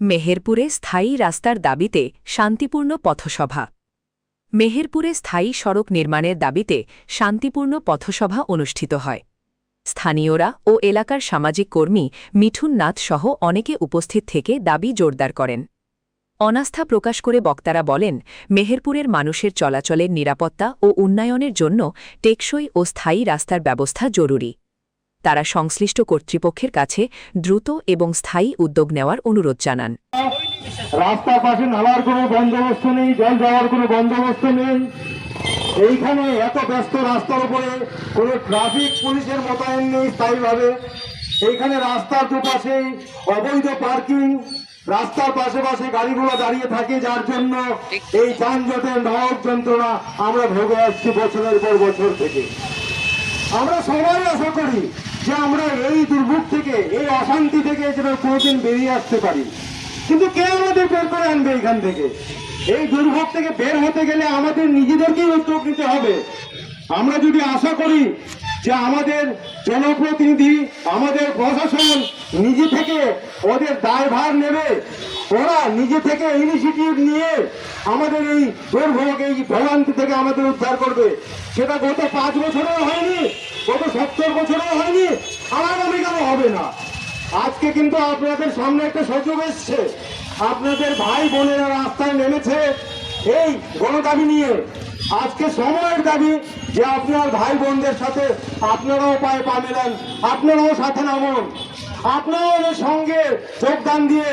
মেহেরপুরে স্থায়ী রাস্তার দাবিতে শান্তিপূর্ণ পথসভা। মেহেরপুরে স্থায়ী সড়ক নির্মাণের দাবিতে শান্তিপূর্ণ পথসভা অনুষ্ঠিত হয়। স্থানীয়রা ও এলাকার সামাজিক কর্মী মিঠুন নাথ সহ অনেকে উপস্থিত থেকে দাবি জোরদার করেন। অনাস্থা প্রকাশ করে বক্তারা বলেন, মেহেরপুরের মানুষের চলাচলের নিরাপত্তা ও উন্নয়নের জন্য টেকসই ও স্থায়ী রাস্তার ব্যবস্থা জরুরি। তারা সংশ্লিষ্ট কর্তৃপক্ষের কাছে দ্রুত এবং স্থায়ী উদ্যোগ নেওয়ার অনুরোধ জানান। রাস্তার পাশে নালার কোনো বন্দোবস্ত নেই, জল যাওয়ার কোনো বন্দোবস্ত নেই। এইখানে এত ব্যস্ত রাস্তার উপরে কোনো ট্রাফিক পুলিশের মোতায়েন নেই স্থায়ীভাবে। এইখানে রাস্তার দুপাশেই অবৈধ পার্কিং, রাস্তার পাশে পাশে গাড়িগুলো দাঁড়িয়ে থাকে, যার জন্য এই যানজটের নায়ক যন্ত্রণা আমরা ভোগে আসছি বছরের পর বছর থেকে। আমরা সবাই আশা করি যে আমরা এই দুর্ভোগ থেকে, এই অশান্তি থেকে যেন কোনোদিন বেরিয়ে আসতে পারি, কিন্তু কে আমাদের বের করে আনবে এখান থেকে? এই দুর্ভোগ থেকে বের হতে গেলে আমাদের নিজেদেরকেই উদ্যোগ নিতে হবে। আমরা যদি আশা করি যে আমাদের জনপ্রতিনিধি, আমাদের প্রশাসন নিজে থেকে ওদের দায়ভার নেবে, ওরা নিজে থেকে ইনিশিয়েটিভ নিয়ে আমাদের এই দুর্ভোগ, এই ভোগান্তি থেকে আমাদের উদ্ধার করবে, সেটা গত 5 বছরেও হয়নি, গত 70 বছরেও হয়নি, আগামী কেন হবে না? আজকে কিন্তু আপনাদের সামনে একটা সুযোগ এসছে। আপনাদের ভাই বোনেরা রাস্তায় নেমেছে এই গণদাবি নিয়ে। আজকে সময়ের দাবি যে আপনার ভাই বোনদের সাথে আপনারাও পায়ে পা মেলান, আপনারাও সাথে নামুন, আপনারাও সঙ্গে যোগদান দিয়ে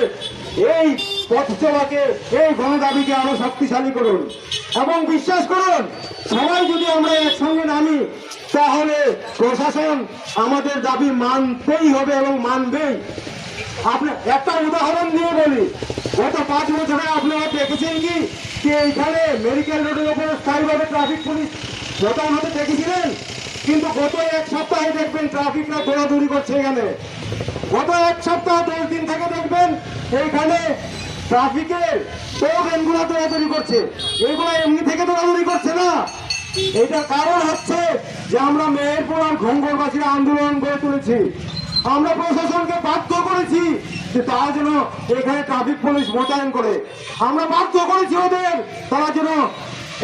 এই পথসভাকে, এই গণদাবিকে আরো শক্তিশালী করুন। এবং বিশ্বাস করুন, সবাই যদি আমরা একসঙ্গে নামি, তাহলে প্রশাসন আমাদের দাবি মানতেই হবে এবং মানবেই। আপনি একটা উদাহরণ দিয়ে বলি, গত 5 বছরে আপনারা দেখেছেন কি এইখানে মেডিকেল রোডের উপরে স্থায়ীভাবে ট্রাফিক পুলিশ মোতায়েন হতে দেখেছিলেন? কিন্তু গত 1 সপ্তাহে দেখবেন ট্রাফিকরা দৌড়াদৌড়ি করছে এখানে। গত 1 সপ্তাহ 10 দিন থেকে দেখবেন এইখানে ট্রাফিকের ট্রেনগুলো দৌড়াদৌড়ি করছে। এগুলো এমনি থেকে দৌড়াদৌড়ি করছে না। এটার কারণ হচ্ছে যে আমরা মেহেরপুর আর ঘঙ্গরবাসীরা আন্দোলন গড়ে তুলেছি। আমরা প্রশাসনকে বাধ্য করেছি যে তারা যেন এখানে ট্রাফিক পুলিশ মোতায়েন করে। আমরা বাধ্য করেছি ওদের, তারা যেন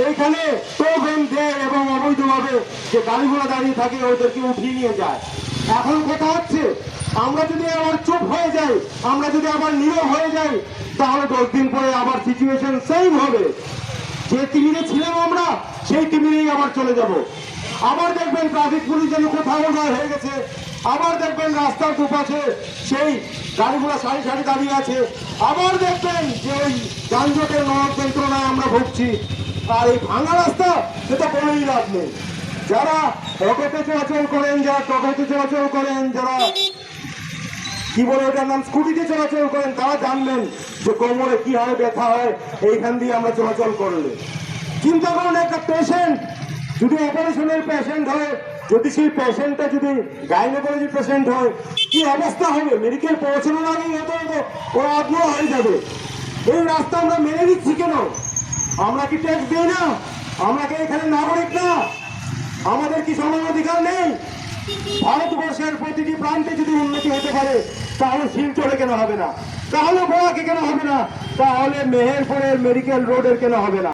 এইখানে টোকেন দেয় এবং অবৈধভাবে যে গাড়িগুলো দাঁড়িয়ে থাকে ওদেরকে উঠিয়ে নিয়ে যায়। এখন কথা হচ্ছে, আমরা যদি আবার চুপ হয়ে যাই, আমরা যদি আবার নীরব হয়ে যাই, তাহলে 10 দিন পরে আবার সিচুয়েশন সেম হবে। যে টিমিরে ছিলাম আমরা, সেই টিমিরেই আবার চলে যাব। আবার দেখবেন ট্রাফিক পুলিশ যেন কোথাও হয়ে গেছে, আবার দেখবেন রাস্তার দুপাশে সেই গাড়িগুলো সারি সারি দাঁড়িয়ে আছে, আবার দেখবেন যে ওই যানজটের নায়ক যন্ত্রণায় আমরা ভুগছি। আর এই ভাঙা রাস্তা, সেটা কোনোই লাভ নেই। যারা অটোতে চলাচল করেন, যারা টোটোতে চলাচল করেন, যারা কি বলে ওটার নাম স্কুটিতে চলাচল করেন, তারা জানবেন যে কোমরে কি হয়, ব্যথা হয় এইখান দিয়ে আমরা চলাচল করলে। চিন্তা করুন, একটা পেশেন্ট যদি অপারেশনের পেশেন্ট হয়, যদি সেই পেশেন্টটা যদি গাইনোকোলজি পেশেন্ট হয়, কি অবস্থা হবে? মেডিকেল পৌঁছানোর আগেই হয়তো ওরা আত্মীয় হয়ে যাবে। এই রাস্তা আমরা মেনে নিচ্ছি কেন? আমরা কি ট্যাক্স দিই না? আমরা কি এখানে নাগরিক না? আমাদের কি সমান অধিকার নেই? ভারতবর্ষের প্রতিটি প্রান্তে যদি উন্নতি হতে পারে, তাহলে শিলচরে কেন হবে না? তাহলে গোয়াকে কেন হবে না? তাহলে মেহেরপুরের মেডিকেল রোডের কেন হবে না?